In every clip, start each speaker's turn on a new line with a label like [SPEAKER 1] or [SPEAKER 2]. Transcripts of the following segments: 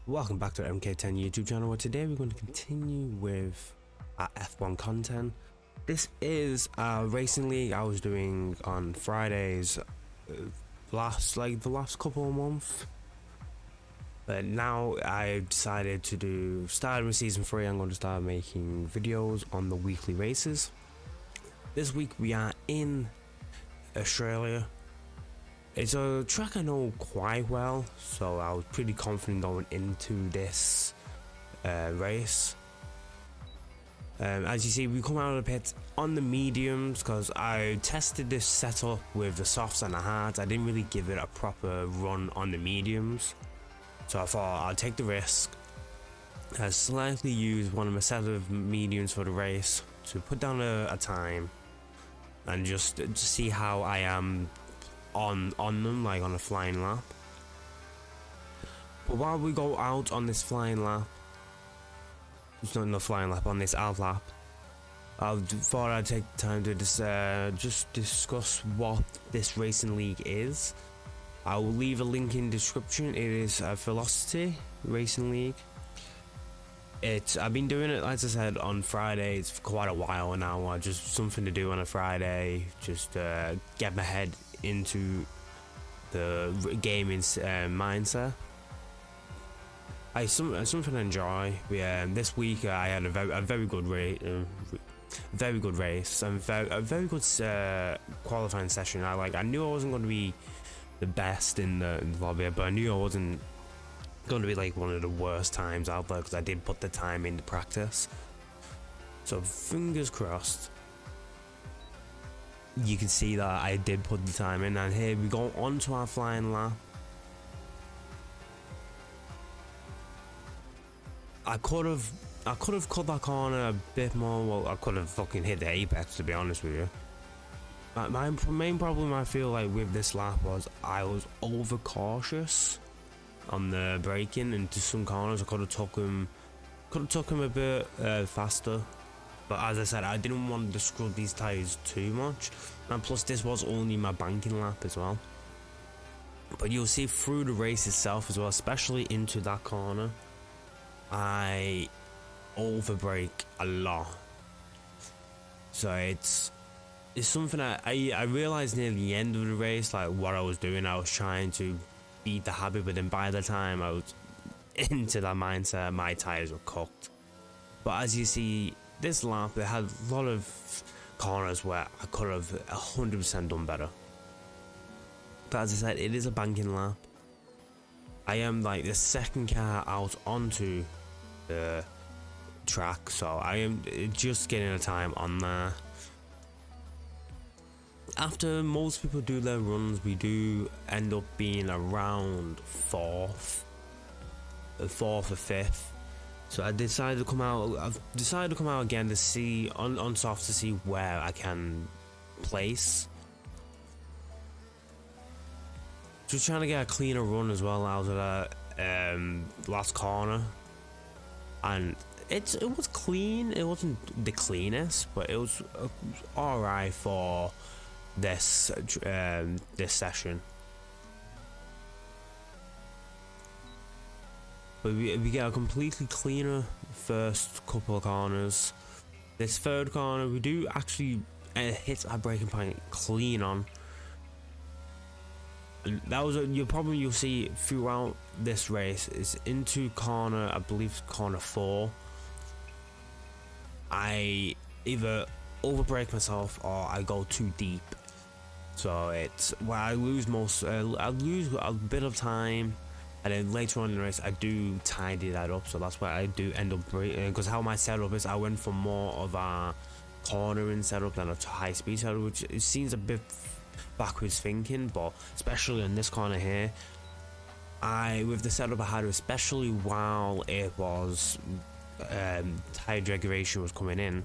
[SPEAKER 1] Welcome back to our MK10 YouTube channel, where today we're going to continue with our F1 content. This is a racing league I was doing on Fridays the last couple of months. But now I decided to starting with season 3, I'm going to start making videos on the weekly races. This week we are in Australia. It's a track I know quite well, so I was pretty confident going into this race. As you see, we come out of the pits on the mediums because I tested this setup with the softs and the hards. I didn't really give it a proper run on the mediums, so I thought I'll take the risk. I slightly used one of my set of mediums for the race to put down a time and just to see how I am on them, like on a flying lap. But while we go out on this flying lap, it's not a flying lap, on this out lap, I thought I'd take time to just discuss what this racing league is. I will leave a link in the description. It is a Velocity racing league. I've been doing it, as I said, on Fridays for quite a while now. Just something to do on a Friday, just get my head into the gaming mindset. Something I enjoy. This week I had a very good race, and a very good qualifying session. I knew I wasn't going to be the best in the lobby, but I knew I wasn't going to be like one of the worst times out there because I did put the time into practice. So fingers crossed. You can see that I did put the time in, and here we go on to our flying lap. I could have cut that corner a bit more. Well, I could have fucking hit the apex, to be honest with you. My main problem I feel like with this lap was I was overcautious on the braking into some corners. I could have took him a bit faster. But as I said, I didn't want to scrub these tyres too much, and plus this was only my banking lap as well. But you'll see through the race itself as well, especially into that corner, I overbrake a lot. So it's something I realised near the end of the race, like what I was doing. I was trying to beat the habit, but then by the time I was into that mindset, my tyres were cooked. But as you see, this lap, they had a lot of corners where I could have 100% done better. But as I said, it is a banking lap. I am like the second car out onto the track, so I am just getting a time on there. After most people do their runs, we do end up being around 4th or 5th. So I decided to come out. I've decided to come out again to see on soft to see where I can place. Just trying to get a cleaner run as well out of that last corner, and it was clean. It wasn't the cleanest, but it was alright for this session. But we get a completely cleaner first couple of corners. This third corner we do actually hit our braking point clean on. And that was your problem you'll see throughout this race is into corner, I believe corner 4. I either overbrake myself or I go too deep. So it's where I lose I lose a bit of time. And then later on in the race, I do tidy that up, so that's why I do end up braking. Because how my setup is, I went for more of a cornering setup than a high speed setup, which it seems a bit backwards thinking. But especially on this corner here, with the setup I had, especially while it was tire degradation was coming in,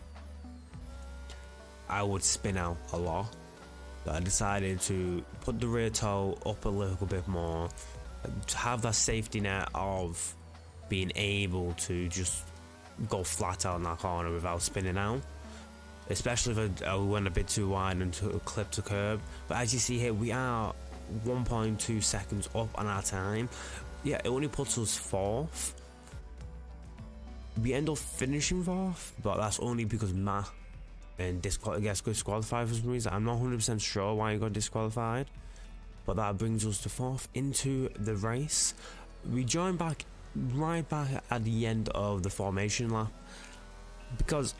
[SPEAKER 1] I would spin out a lot. So I decided to put the rear toe up a little bit more, to have that safety net of being able to just go flat out in that corner without spinning out, especially if I went a bit too wide and clipped a curb. But as you see here, we are 1.2 seconds up on our time. yeah, it only puts us 4th. We end up finishing 4th, but that's only because Matt and gets disqualified for some reason. I'm not 100% sure why he got disqualified, but that brings us to 4th into the race. We join back right back at the end of the formation lap because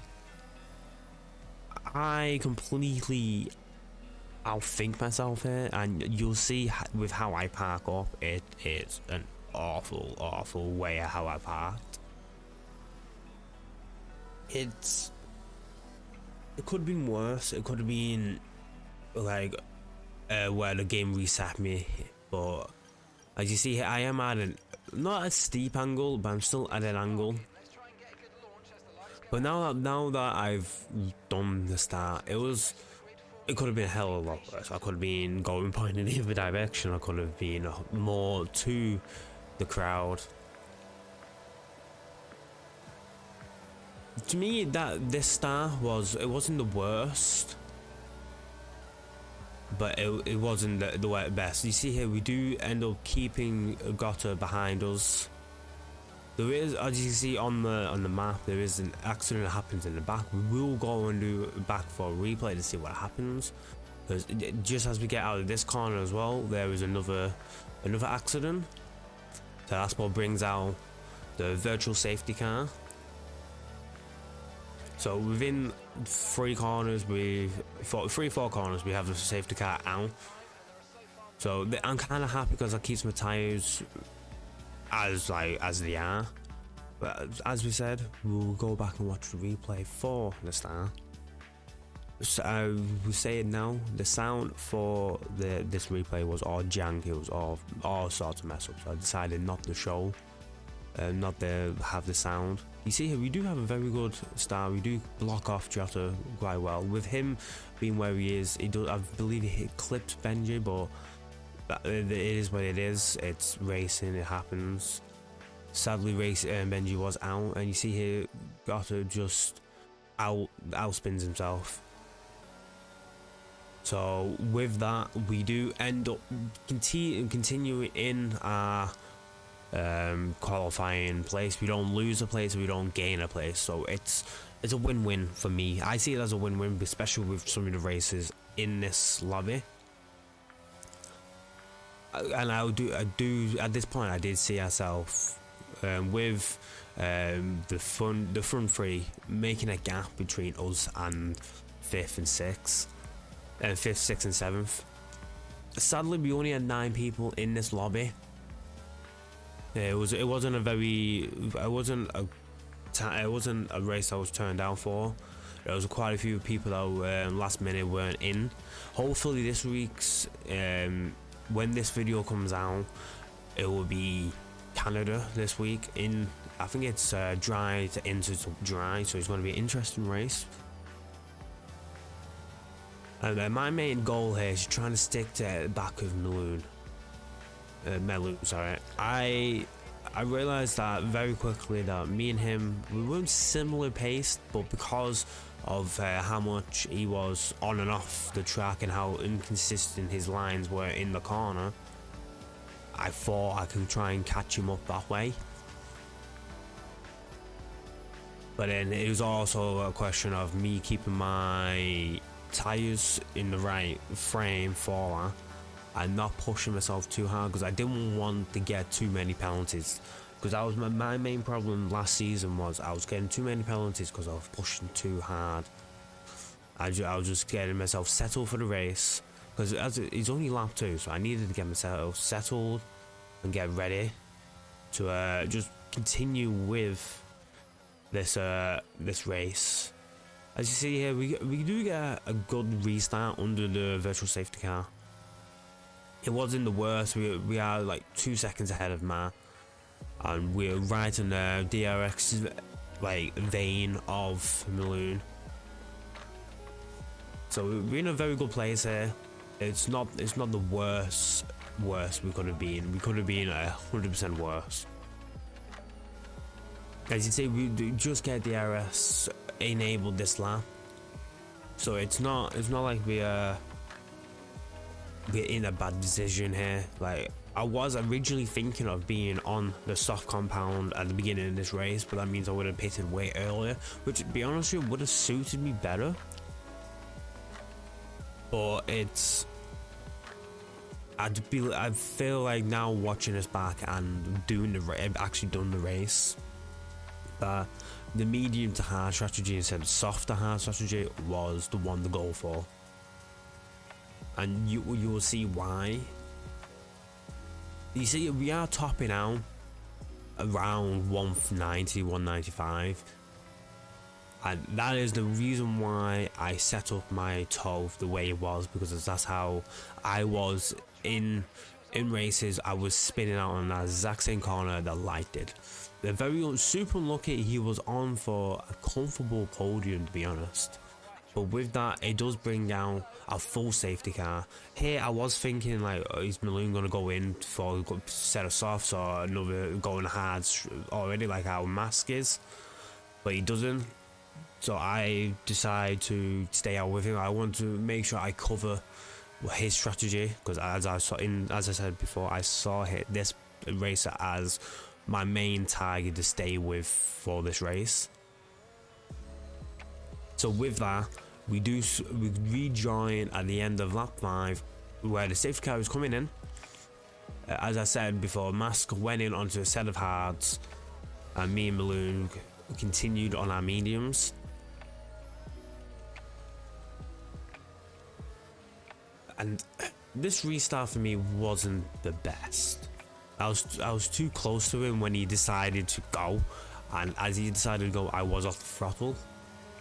[SPEAKER 1] I completely outthink myself here, and you'll see with how I park up, it is an awful way of how I parked. It could have been worse. It could have been like where the game reset me, but as you see here, I am at not a steep angle, but I'm still at an angle. But now that I've done the start, it could have been a hell of a lot worse. I could have been going point in either direction. I could have been more to the crowd. To me, this start wasn't the worst, but it wasn't the best. You see here, we do end up keeping Gotta behind us. There is, as you can see on the map, there is an accident that happens in the back. We will go and do back for a replay to see what happens, because just as we get out of this corner as well, there is another accident. So that's what brings out the virtual safety car. So within 4 corners, we have the safety car out. So I'm kind of happy because that keeps my tyres as they are. But as we said, we'll go back and watch the replay for the start. So we say it now. The sound for this replay was all jank. It was all sorts of mess up. So I decided not to show. Not to have the sound. You see here, we do have a very good start. We do block off Jota quite well. With him being where he is, I believe he clipped Benji, but it is what it is. It's racing, it happens. Sadly, Benji was out, and you see here, Jota just outspins himself. So with that, we do end up continuing in our qualifying place. We don't lose a place, we don't gain a place, so it's a win-win for me. I see it as a win-win, especially with some of the races in this lobby. And I do at this point I did see ourselves with the front 3 making a gap between us and 5th and 6th, 6th and 7th. Sadly, we only had 9 people in this lobby. It wasn't a race I was turned down for. There was quite a few people that last minute weren't in. Hopefully this week's when this video comes out, it will be Canada this week. I think it's dry to into dry, so it's going to be an interesting race. And my main goal here is trying to stick to the back of Melun. Sorry. I realized that very quickly that me and him, we weren't similar paced, but because of how much he was on and off the track and how inconsistent his lines were in the corner, I thought I could try and catch him up that way. But then it was also a question of me keeping my tyres in the right frame for her and not pushing myself too hard, because I didn't want to get too many penalties. Because that was my main problem last season, was I was getting too many penalties because I was pushing too hard. I was just getting myself settled for the race, because it's only lap 2, so I needed to get myself settled and get ready to just continue with this race. As you see here, we do get a good restart under the virtual safety car. It wasn't the worst. We are like 2 seconds ahead of Matt, and we're right in the DRX like vein of Melun. So we're in a very good place here. It's not the worst we could have been. We could have been 100% worse. As you see, we just get DRS enabled this lap, so it's not like we we're in a bad decision here. Like, I was originally thinking of being on the soft compound at the beginning of this race, but that means I would have pitted way earlier, which, to be honest with you, would have suited me better. But it's, I feel like now watching this back and doing actually done the race, that the medium to hard strategy instead of soft to hard strategy was the one to go for. And you will see why. You see, we are topping out around 190, 195, and that is the reason why I set up my toe the way it was, because that's how I was in races. I was spinning out on that exact same corner that Light did. They're very super unlucky he was on for a comfortable podium, to be honest. But with that, it does bring down a full safety car. Here, I was thinking, like, is Malone going to go in for a set of softs or another going hards already, like how Mask is? But he doesn't. So I decide to stay out with him. I want to make sure I cover his strategy, because as I said before, I saw this racer as my main target to stay with for this race. So with that, we rejoin at the end of lap 5, where the safety car is coming in. As I said before, Mask went in onto a set of hards, and me and Balloon continued on our mediums. And this restart for me wasn't the best. I was too close to him when he decided to go, and as he decided to go, I was off the throttle,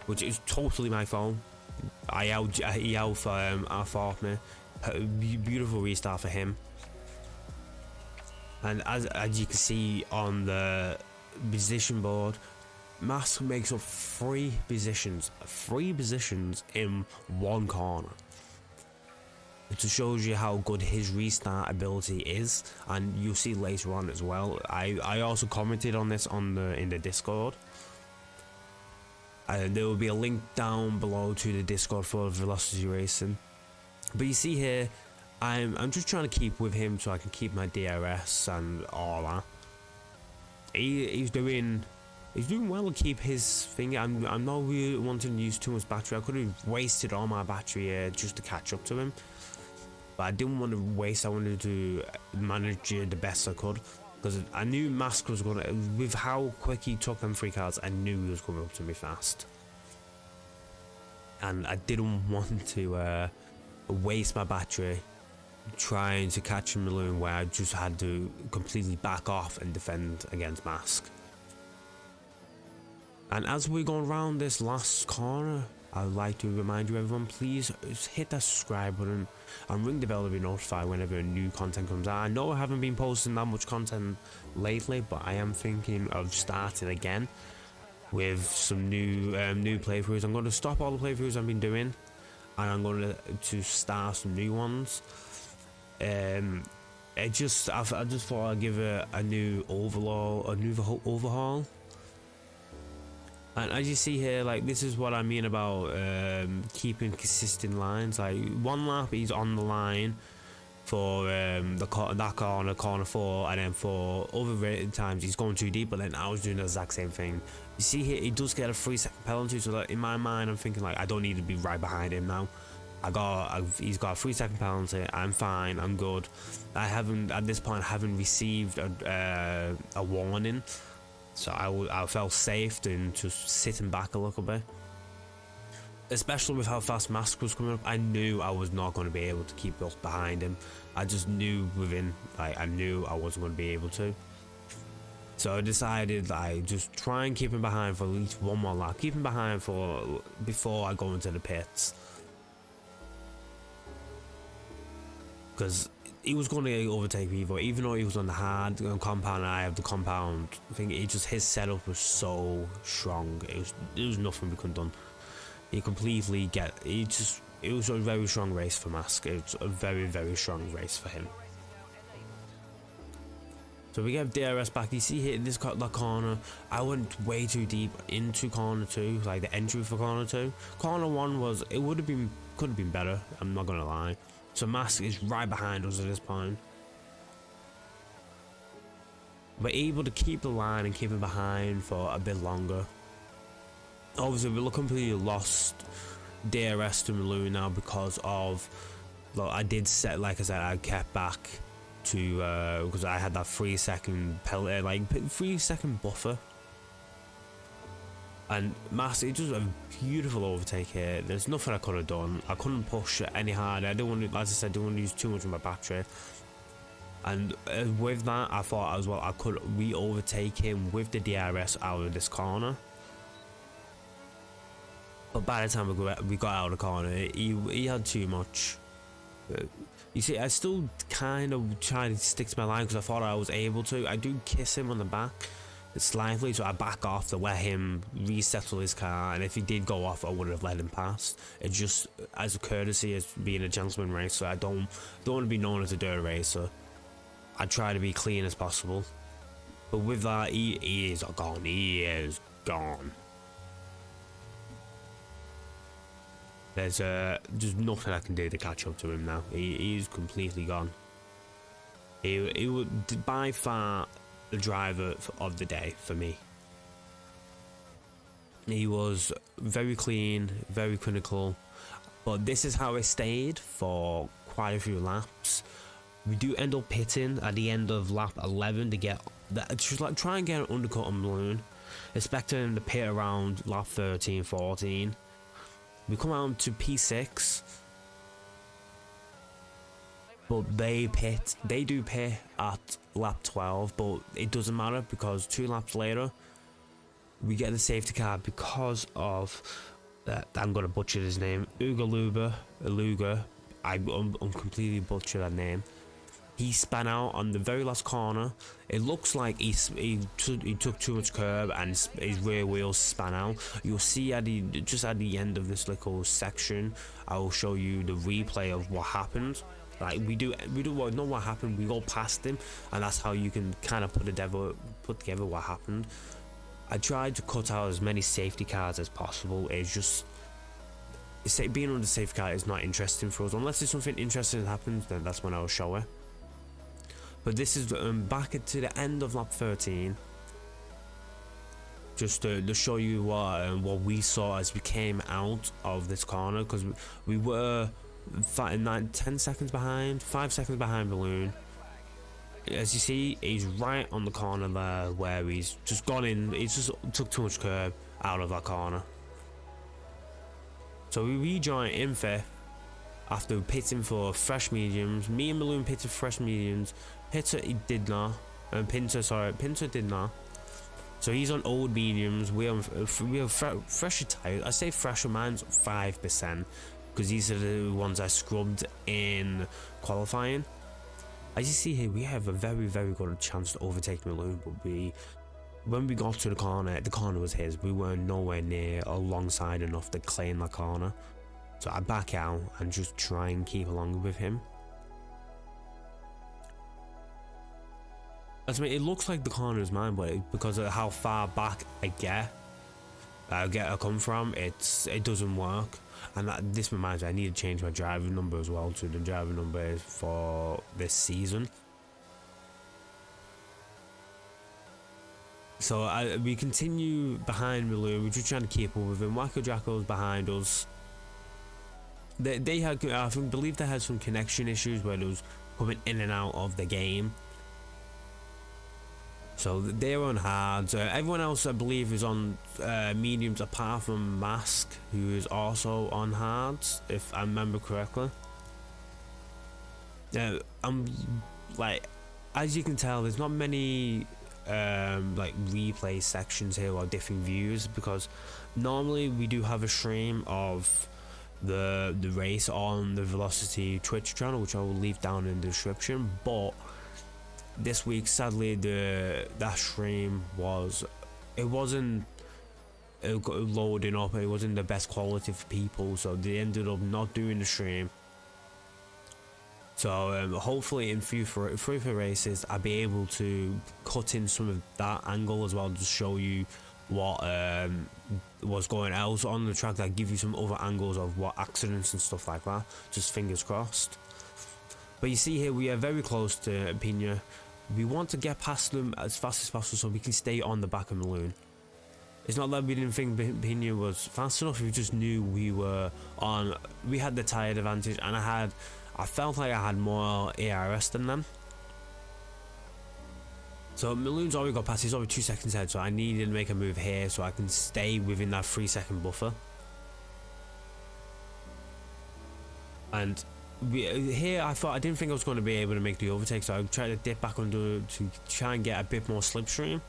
[SPEAKER 1] which is totally my fault. He outfought me. Beautiful restart for him. And as you can see on the position board, Mask makes up 3 positions in one corner. It just shows you how good his restart ability is, and you'll see later on as well. I also commented on this in the Discord. There will be a link down below to the Discord for Velocity Racing. But you see here, I'm just trying to keep with him so I can keep my DRS and all that. He's doing well to keep his thing. I'm not really wanting to use too much battery. I could have wasted all my battery here just to catch up to him, but I didn't want to waste. I wanted to manage it the best I could, because I knew Mask was going to, with how quick he took them 3 cards, I knew he was coming up to me fast. And I didn't want to waste my battery trying to catch him alone, where I just had to completely back off and defend against Mask. And as we're going around this last corner, I'd like to remind you, everyone, please hit that subscribe button and ring the bell to be notified whenever new content comes out. I know I haven't been posting that much content lately, but I am thinking of starting again with some new playthroughs. I'm going to stop all the playthroughs I've been doing, and I'm going to start some new ones. I just thought I'd give it a new overhaul. And as you see here, like, this is what I mean about keeping consistent lines. Like, one lap he's on the line for that corner 4, and then for other times he's going too deep. But then I was doing the exact same thing. You see here, he does get a 3-second penalty. So that in my mind, I'm thinking, like, I don't need to be right behind him now. He's got a 3-second penalty. I'm fine. I'm good. At this point, I haven't received a warning. So I felt safe in just sitting back a little bit. Especially with how fast Mask was coming up, I knew I was not going to be able to keep up behind him. I just knew I knew I wasn't going to be able to. So I decided just try and keep him behind for at least one more lap. Keep him behind before I go into the pits. Because he was going to overtake me, but even though he was on the hard compound and I have the compound, I think his setup was so strong. There was nothing we could have done. It was a very strong race for Mask. It was a very, very strong race for him. So we get DRS back. You see here in that corner, I went way too deep into corner 2, like the entry for corner 2. Corner 1 could have been better, I'm not gonna lie. So Mask is right behind us at this point. We're able to keep the line and keep it behind for a bit longer. Obviously, we completely lost DRS to Malou now because of, well, I did set, like I said, I kept back to because I had that 3 second penalty, like 3 second buffer. And Mask, it just a beautiful overtake here. There's nothing I could have done. I couldn't push any harder. I didn't want to, as I said, I didn't want to use too much of my battery. And with that, I thought as well I could re-overtake him with the DRS out of this corner. But by the time we got out of the corner, he had too much. You see, I still kind of tried to stick to my line because I thought I was able to. I do kiss him on the back slightly, so I back off to let him resettle his car. And if he did go off, I would have let him pass. It's just as a courtesy, as being a gentleman racer, I don't want to be known as a dirt racer. I try to be clean as possible, but with that, he is gone. He is gone. There's just nothing I can do to catch up to him now. He's completely gone. He would by far the driver of the day for me. He was very clean, very clinical, but this is how it stayed for quite a few laps. We do end up pitting at the end of lap 11 to get that, just like try and get an undercut on Balloon, expecting him to pit around lap 13, 14. We come out to P6, but they do pit at lap 12, but it doesn't matter because 2 laps later we get the safety car because of I'm gonna butcher his name, Ugaluga. I'm completely butchered that name. He span out on the very last corner. It looks like he took too much curb and his rear wheels span out. You'll see just at the end of this little section, I will show you the replay of what happened. Like we do know what happened. We go past him, and that's how you can kind of put together what happened. I tried to cut out as many safety cars as possible. It's just being on the safety car is not interesting for us unless there's something interesting that happens. Then that's when I will show it. But this is back to the end of lap 13, just to show you what we saw as we came out of this corner, because we were 10 seconds behind, 5 seconds behind Balloon. As you see, he's right on the corner there where he's just gone in. He just took too much curb out of that corner. So we rejoin in 5th after pitting for fresh mediums. Me and Balloon pitted fresh mediums. Pinter did not. Pinter did not. So he's on old mediums. We have fresher tires. I say fresher, mine's 5% because these are the ones I scrubbed in qualifying. As you see here, we have a very, very good chance to overtake Balloon, but when we got to the corner was his. We were nowhere near alongside enough to claim that corner. So I back out and just try and keep along with him. I mean, it looks like the corner is mine, but because of how far back I come from, it doesn't work. And this reminds me, I need to change my driver number as well to the driver number for this season. So we continue behind Balloon. We're just trying to keep up with him. Wacko Jacko's behind us. They had, believe they had some connection issues where it was coming in and out of the game. So they're on hards. Everyone else, I believe, is on mediums apart from Mask, who is also on hards, if I remember correctly. I'm like, as you can tell, there's not many like replay sections here or different views, because normally we do have a stream of the race on the Velocity Twitch channel, which I will leave down in the description. But this week, sadly, that stream wasn't loading up. It wasn't the best quality for people, so they ended up not doing the stream. So hopefully in future races I'll be able to cut in some of that angle as well to show you what was going else on the track, that give you some other angles of what accidents and stuff like that. Just fingers crossed. But you see here, we are very close to Pina. We want to get past them as fast as possible so we can stay on the back of Balloon. It's not that we didn't think Pina was fast enough, we just knew we had the tire advantage, and I felt like I had more ARS than them. So Balloon's already got past, he's already 2 seconds ahead, so I needed to make a move here so I can stay within that 3-second buffer. And here I didn't think I was going to be able to make the overtake, so I tried to dip back under to try and get a bit more slipstream.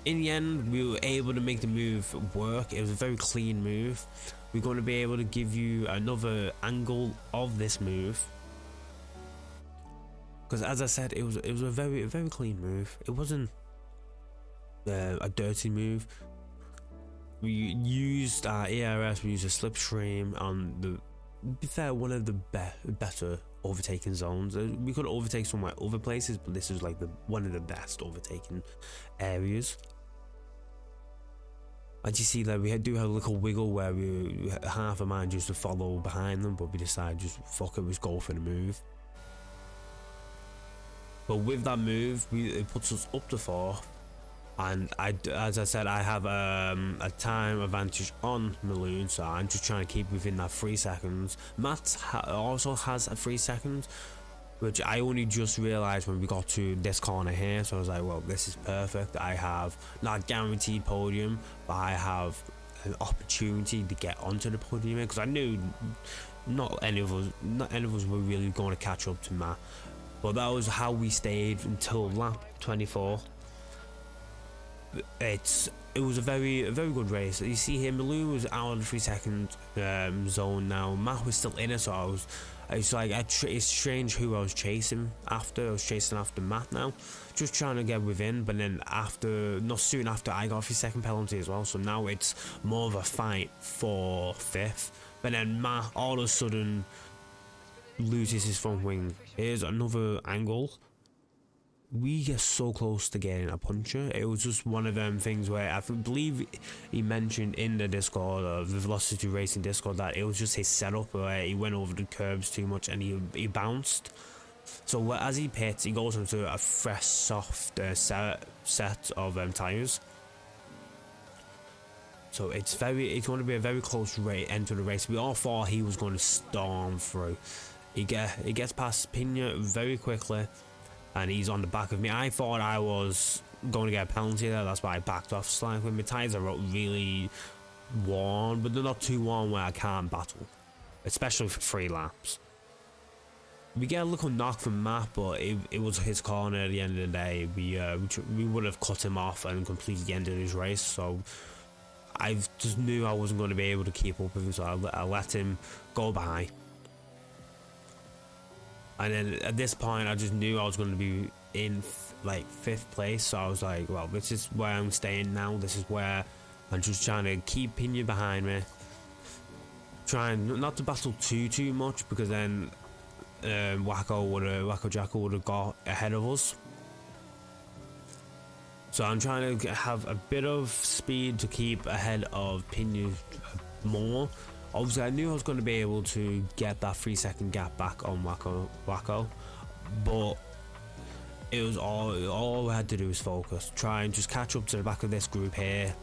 [SPEAKER 1] In the end, we were able to make the move work. It was a very clean move. We're going to be able to give you another angle of this move, because as I said, it was a very clean move. It wasn't a dirty move. We used our ARS, we used a slipstream on the, to be fair, one of the better overtaking zones. We could overtake somewhere other places, but this is like one of the best overtaking areas. And you see that we do have a little wiggle where we half a mind just to follow behind them, but we decided just fuck it, let's go for the move. But with that move, it puts us up to 4th. And as I said, I have a time advantage on Balloon, so I'm just trying to keep within that 3 seconds. Matt also has a 3 seconds, which I only just realized when we got to this corner here. So I was like, well, this is perfect. I have not a guaranteed podium, but I have an opportunity to get onto the podium, because I knew not any of us were really going to catch up to Matt. But that was how we stayed until lap 24. It was a very good race. You see here, Balloon was out of the 3 second zone now. Matt was still in it, so it's strange who I was chasing after. I was chasing after Matt now, just trying to get within. But then not soon after, I got a 3-second penalty as well. So now it's more of a fight for 5th. But then Matt all of a sudden loses his front wing. Here's another angle. We get so close to getting a puncher. It was just one of them things where I believe he mentioned in the Discord, the Velocity Racing Discord, that it was just his setup where he went over the curbs too much and he bounced. So as he pits, he goes into a fresh, soft set of tires. So it's going to be a very close end to the race. We all thought he was going to storm through. He gets past Pina very quickly, and he's on the back of me. I thought I was going to get a penalty there, that's why I backed off slightly. My tyres are really worn, but they're not too worn where I can't battle, especially for 3 laps. We get a little knock from Matt, but it was his corner at the end of the day. We would have cut him off and completely ended his race, so I just knew I wasn't going to be able to keep up with him, so I let him go by. And then at this point, I just knew I was going to be in like 5th place, so I was like, well, this is where I'm staying now. This is where I'm just trying to keep Pina behind me, trying not to battle too much, because then Wacko Jacko would have got ahead of us. So I'm trying to have a bit of speed to keep ahead of Pina more. Obviously, I knew I was going to be able to get that 3-second gap back on Wacko, but it was all we had to do was focus, try and just catch up to the back of this group here.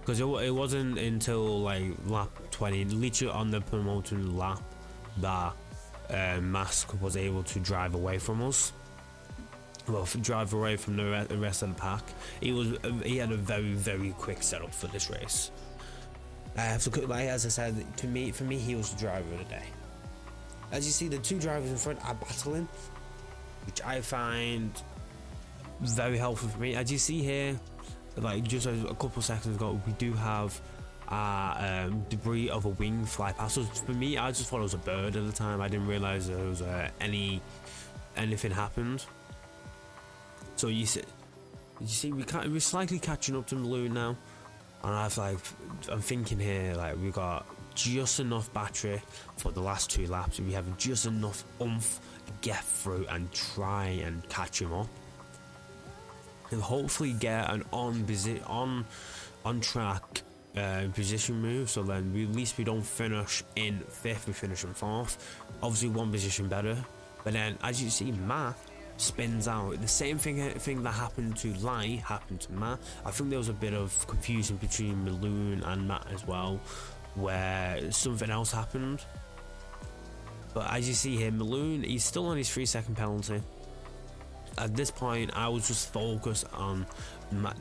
[SPEAKER 1] Because it wasn't until like lap 20, literally on the promoting lap, that Mask was able to drive away from us. Well, drive away from the rest of the pack. He had a very quick setup for this race. Like as I said, for me, he was the driver of the day. As you see, the 2 drivers in front are battling, which I find very helpful for me. As you see here, like just a couple of seconds ago, we do have debris of a wing fly past us. For me, I just thought it was a bird at the time. I didn't realize there was anything happened. So you see, we're slightly catching up to Balloon now. And I'm thinking here, like, we got just enough battery for the last 2 laps. We have just enough oomph to get through and try and catch him up, and hopefully get an on track position move, so then at least we don't finish in 5th, we finish in 4th. Obviously one position better, but then as you see, Matt spins out. The same thing that happened to Lai happened to Matt. I think there was a bit of confusion between Maloon and Matt as well, where something else happened. But as you see here, Maloon, he's still on his 3-second penalty. At this point, I was just focused on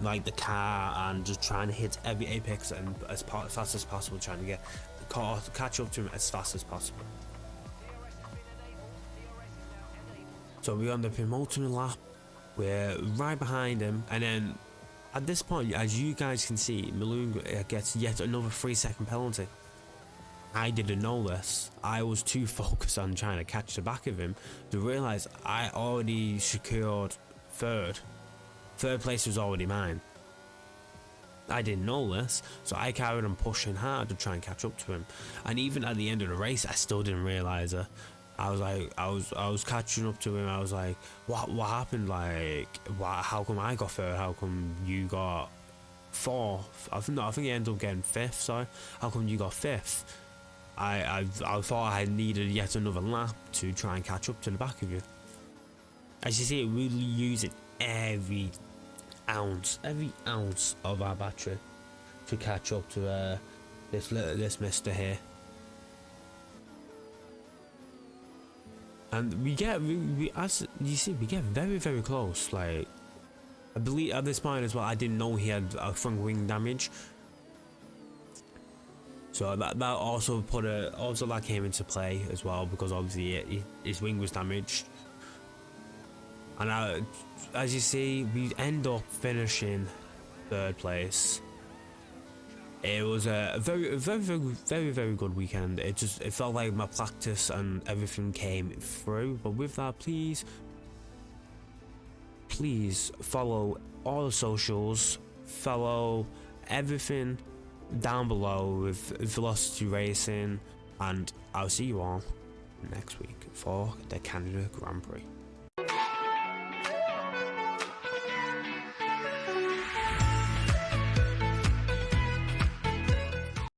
[SPEAKER 1] like the car and just trying to hit every apex and as fast as possible, trying to get the car to catch up to him as fast as possible. So we on the penultimate lap, we're right behind him, and then at this point, as you guys can see, Maloon gets yet another 3-second penalty. I didn't know this. I was too focused on trying to catch the back of him to realise I already secured 3rd. 3rd place was already mine. I didn't know this, so I carried on pushing hard to try and catch up to him. And even at the end of the race, I still didn't realise it. I was like, I was catching up to him. I was like, what happened? Like, how come I got 3rd? How come you got 4th? I think he ended up getting 5th. Sorry, how come you got 5th? I thought I needed yet another lap to try and catch up to the back of you. As you see, it really using every ounce of our battery to catch up to this mister here. And as you see, we get very close. Like, I believe at this point as well, I didn't know he had front wing damage. So that also that came into play as well, because obviously his wing was damaged. And as you see, we end up finishing 3rd place. It was a very good weekend. It felt like my practice and everything came through. But with that, please follow all the socials, follow everything down below with Velocity Racing, and I'll see you all next week for the Canada Grand Prix.